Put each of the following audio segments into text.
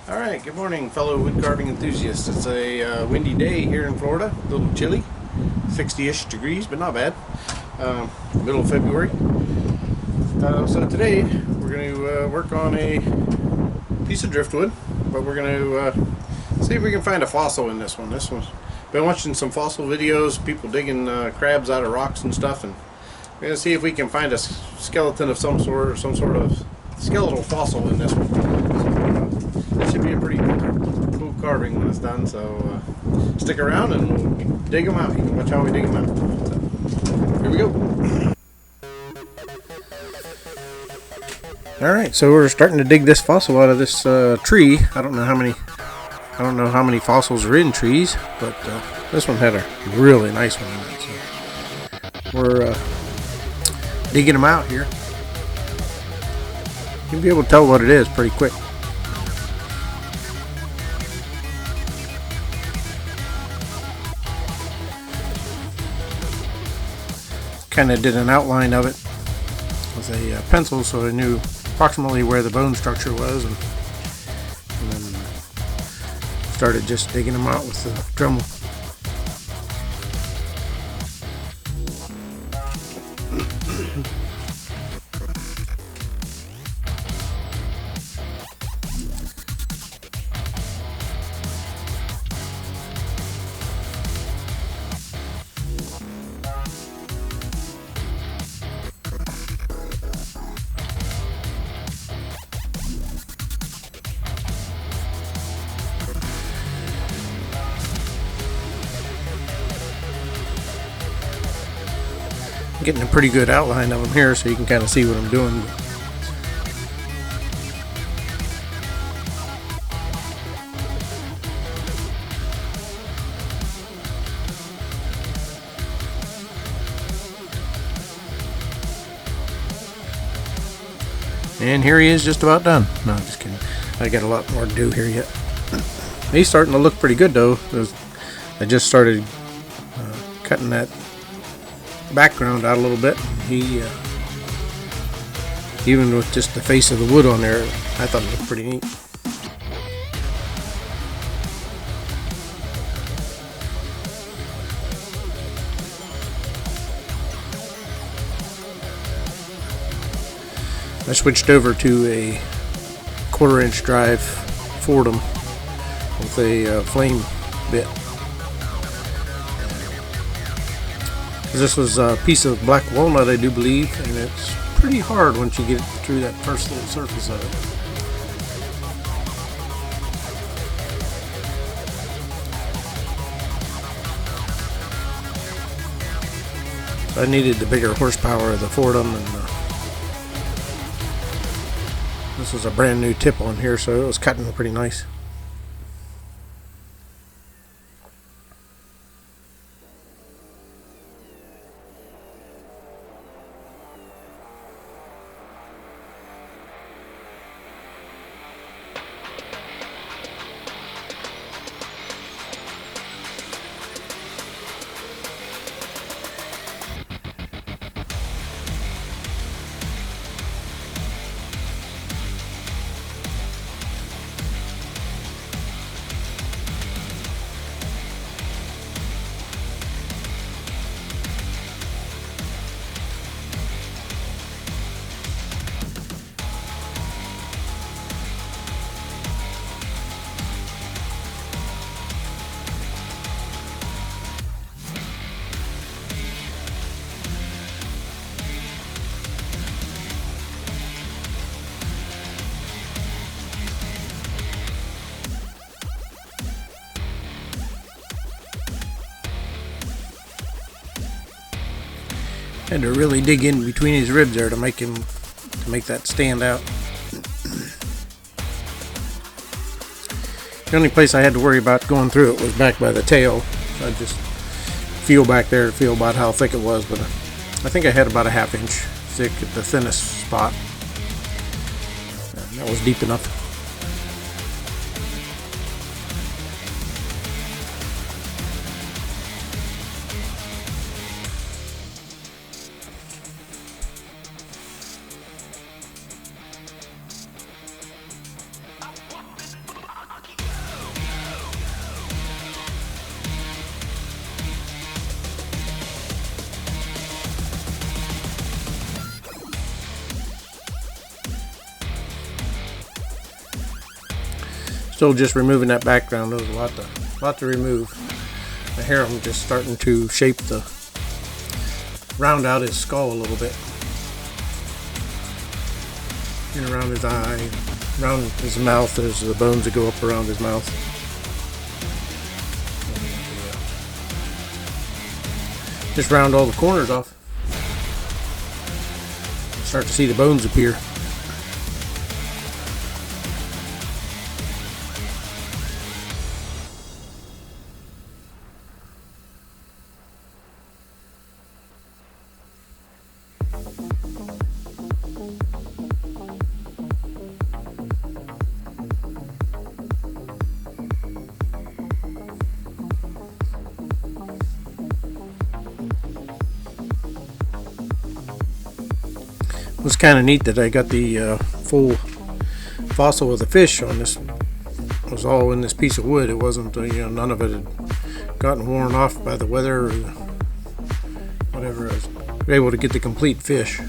Alright, good morning fellow wood carving enthusiasts. It's a windy day here in Florida, a little chilly, 60-ish degrees, but not bad. Middle of February. So today we're going to work on a piece of driftwood, but we're going to see if we can find a fossil in this one. Been watching some fossil videos, people digging crabs out of rocks and stuff, and we're going to see if we can find a skeleton of some sort or some sort of skeletal fossil in this one. This should be a pretty cool carving when it's done, so stick around and we'll dig them out. You can watch how we dig them out. So, here we go. Alright, so we're starting to dig this fossil out of this tree. I don't know how many fossils are in trees, but this one had a really nice one in it. So we're digging them out here. You'll be able to tell what it is pretty quick. Kind of did an outline of it with a pencil, so I knew approximately where the bone structure was, and then started just digging them out with the Dremel. Getting a pretty good outline of them here, so you can kind of see what I'm doing. And here he is, just about done. No, I'm just kidding. I got a lot more to do here yet. He's starting to look pretty good though. I just started cutting that background out a little bit. He even with just the face of the wood on there, I thought it looked pretty neat. I switched over to a 1/4-inch drive Fordham with a flame bit. This was a piece of black walnut, I do believe, and it's pretty hard once you get through that first little surface of it. So I needed the bigger horsepower of the Fordham, and this was a brand new tip on here, so it was cutting pretty nice. Had to really dig in between his ribs there to make that stand out. The only place I had to worry about going through it was back by the tail. I just feel back there to feel about how thick it was, but I think I had about a 1/2 inch thick at the thinnest spot. And that was deep enough. Still just removing that background. There was a lot to remove. Here I'm just starting to shape round out his skull a little bit. And around his eye, around his mouth. There's the bones that go up around his mouth. Just round all the corners off. Start to see the bones appear. It was kind of neat that I got the full fossil of the fish on this. It was all in this piece of wood. It wasn't, none of it had gotten worn off by the weather or whatever. I was able to get the complete fish.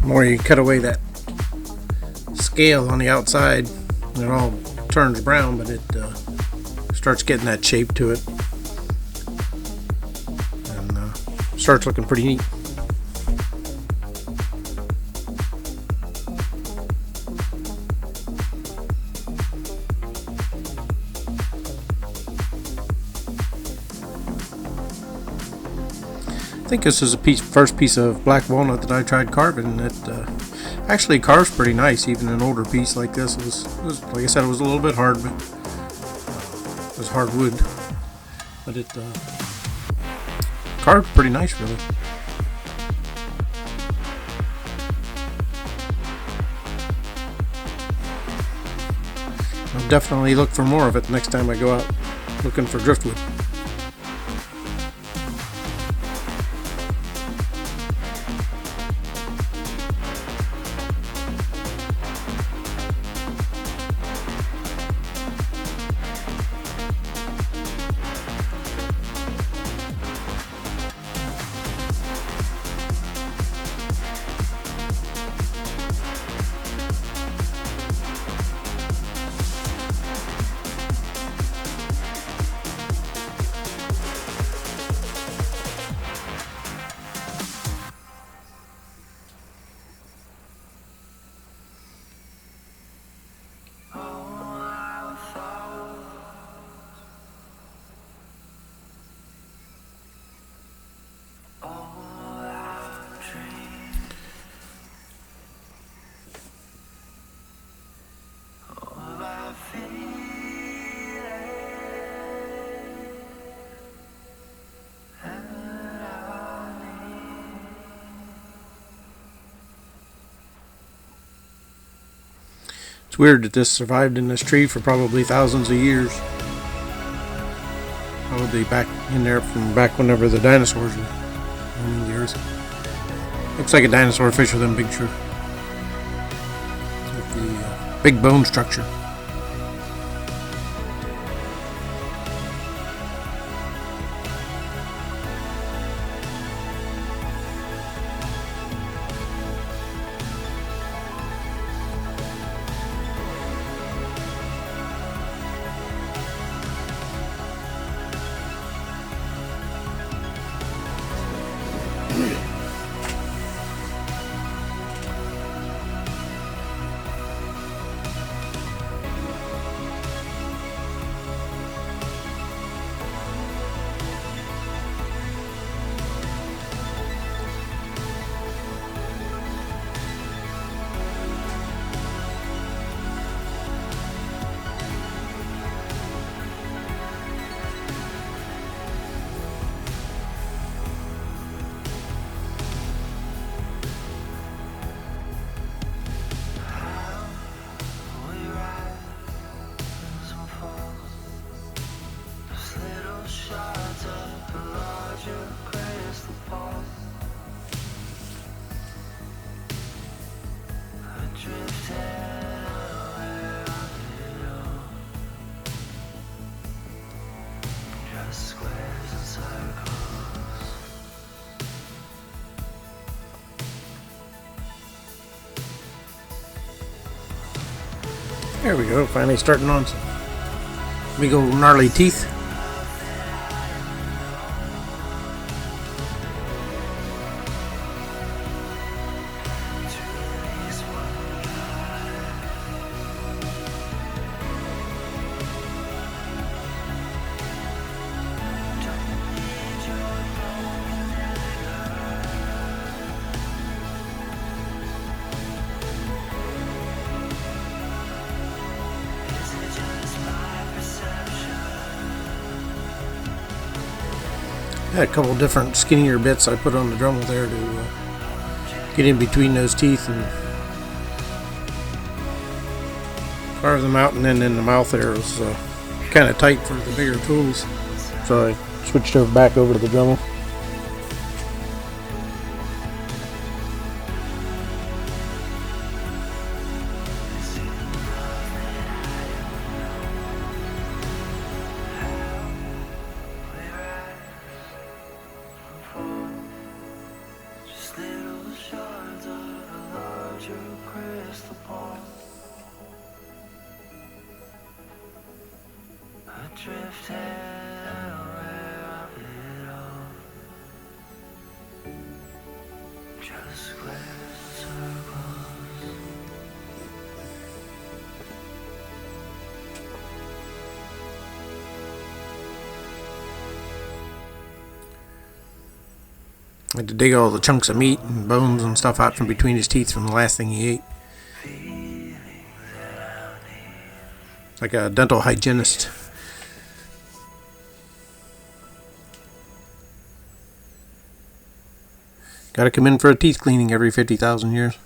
The more you cut away that scale on the outside, it all turns brown, but it starts getting that shape to it, and starts looking pretty neat. I think this is a first piece of black walnut that I tried carving. It actually carves pretty nice, even an older piece like this. It was like I said, it was a little bit hard, but it was hard wood. But it carved pretty nice, really. I'll definitely look for more of it next time I go out looking for driftwood. It's weird that this survived in this tree for probably thousands of years. Probably back in there from back whenever the dinosaurs were roaming the earth. Looks like a dinosaur fish with them big with the big bone structure. There we go, finally starting on some big old gnarly teeth. I had a couple different skinnier bits I put on the Dremel there to get in between those teeth and carve them out, and then in the mouth there was kind of tight for the bigger tools, so I switched back over to the Dremel. I had to dig all the chunks of meat and bones and stuff out from between his teeth from the last thing he ate. Like a dental hygienist. Gotta come in for a teeth cleaning every 50,000 years.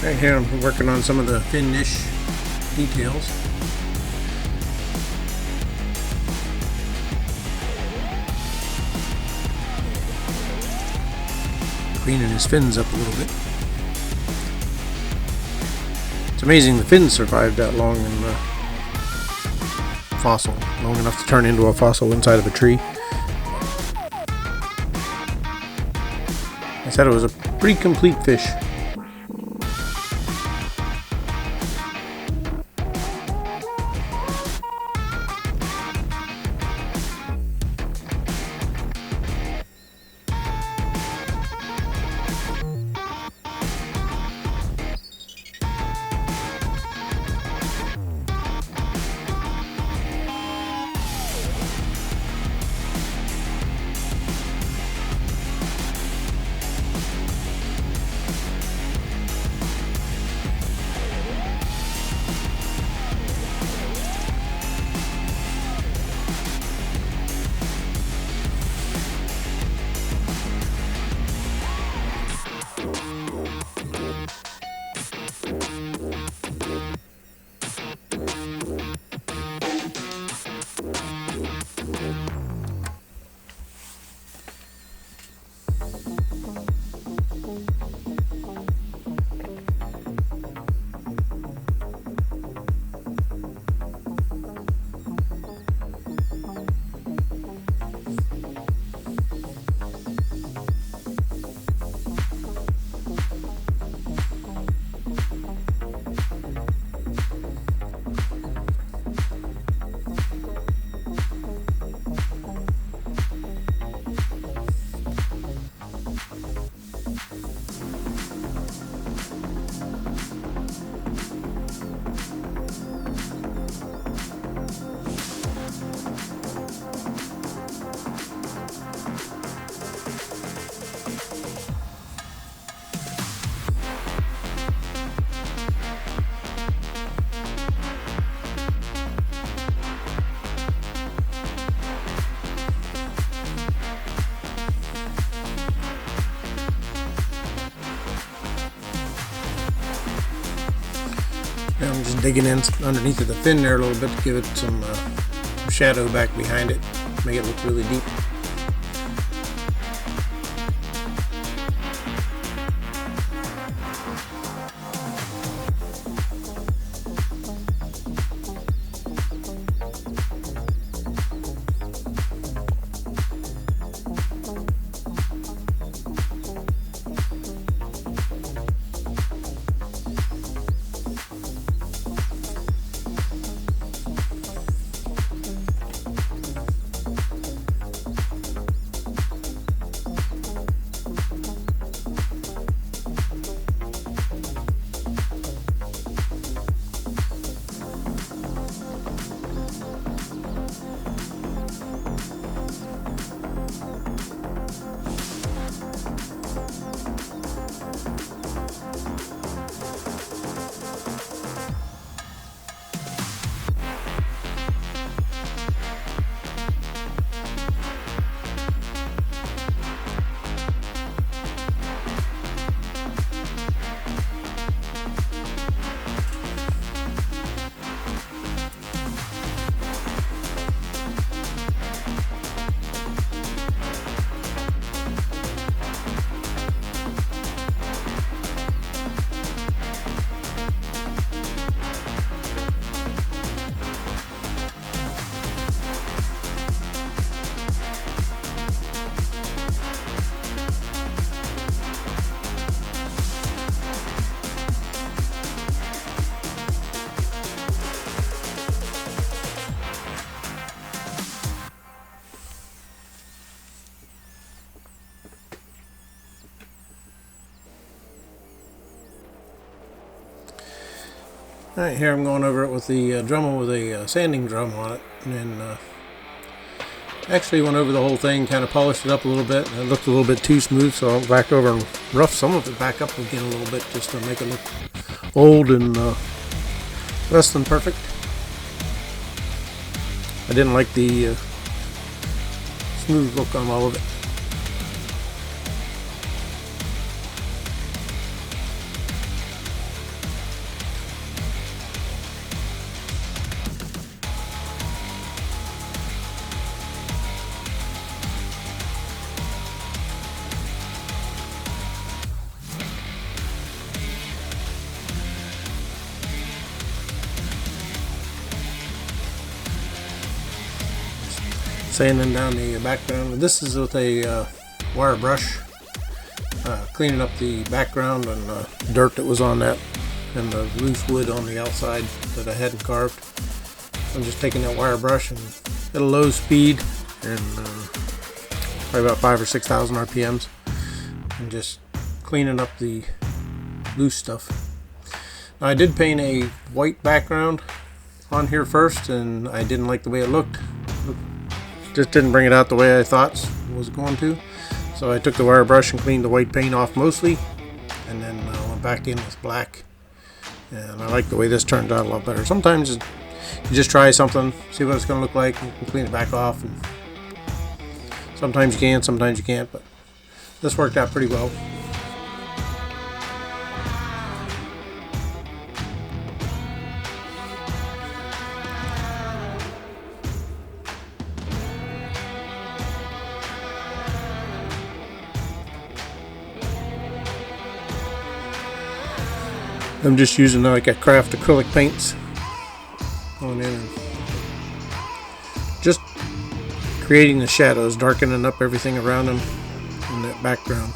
Right here I'm working on some of the finish details. Cleaning his fins up a little bit. It's amazing the fins survived that long in the fossil, long enough to turn into a fossil inside of a tree. I said it was a pretty complete fish. just digging in underneath of the fin there a little bit to give it some shadow back behind it, make it look really deep. Alright, here I'm going over it with the Dremel with a sanding drum on it, and then actually went over the whole thing, kind of polished it up a little bit. It looked a little bit too smooth, so I'll back over and rough some of it back up again a little bit just to make it look old and less than perfect. I didn't like the smooth look on all of it. Sanding down the background. This is with a wire brush, cleaning up the background and dirt that was on that and the loose wood on the outside that I hadn't carved. I'm just taking that wire brush and at a low speed and probably about 5,000 or 6,000 RPMs and just cleaning up the loose stuff. Now, I did paint a white background on here first and I didn't like the way it looked. Just didn't bring it out the way I thought it was going to. So I took the wire brush and cleaned the white paint off mostly, and then went back in with black. And I like the way this turned out a lot better. Sometimes you just try something, see what it's going to look like, and clean it back off. And sometimes you can, sometimes you can't, but this worked out pretty well. I'm just using like a craft acrylic paints on in and just creating the shadows, darkening up everything around them in that background.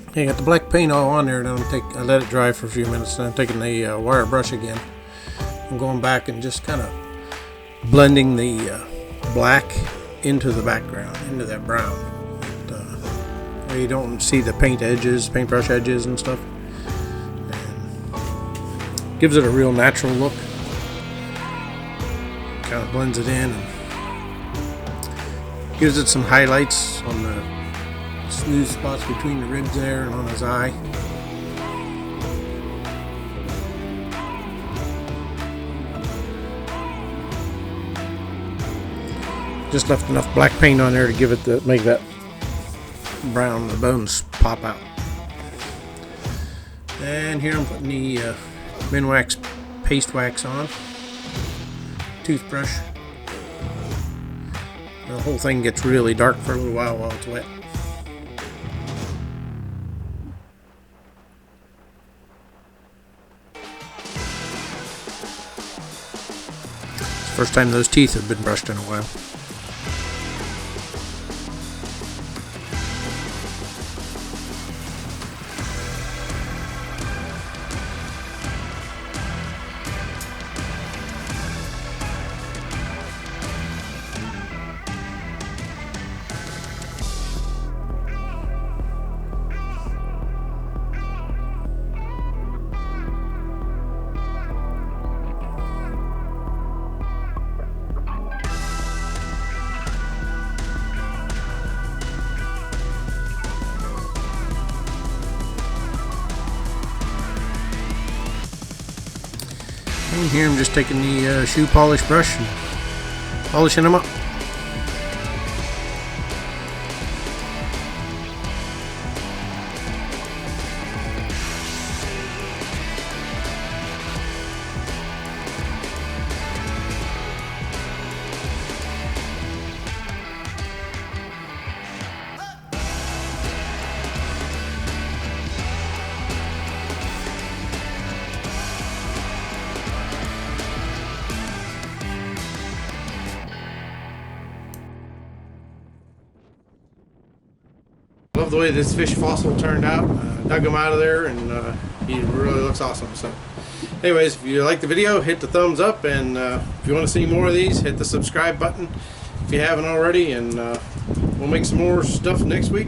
Okay, got the black paint all on there, and I let it dry for a few minutes, and I'm taking the wire brush again. I'm going back and just kind of blending the black into the background, into that brown. Where you don't see the paintbrush edges and stuff. And gives it a real natural look. Kind of blends it in and gives it some highlights on the smooth spots between the ribs there and on his eye. Just left enough black paint on there to give it make that brown, the bones pop out. And here I'm putting the Minwax paste wax on. Toothbrush. The whole thing gets really dark for a little while it's wet. It's the first time those teeth have been brushed in a while. And here I'm just taking the shoe polish brush and polishing them up. Love the way this fish fossil turned out. Dug him out of there, and he really looks awesome. So anyways, if you like the video, hit the thumbs up, and if you want to see more of these, hit the subscribe button if you haven't already, and we'll make some more stuff next week.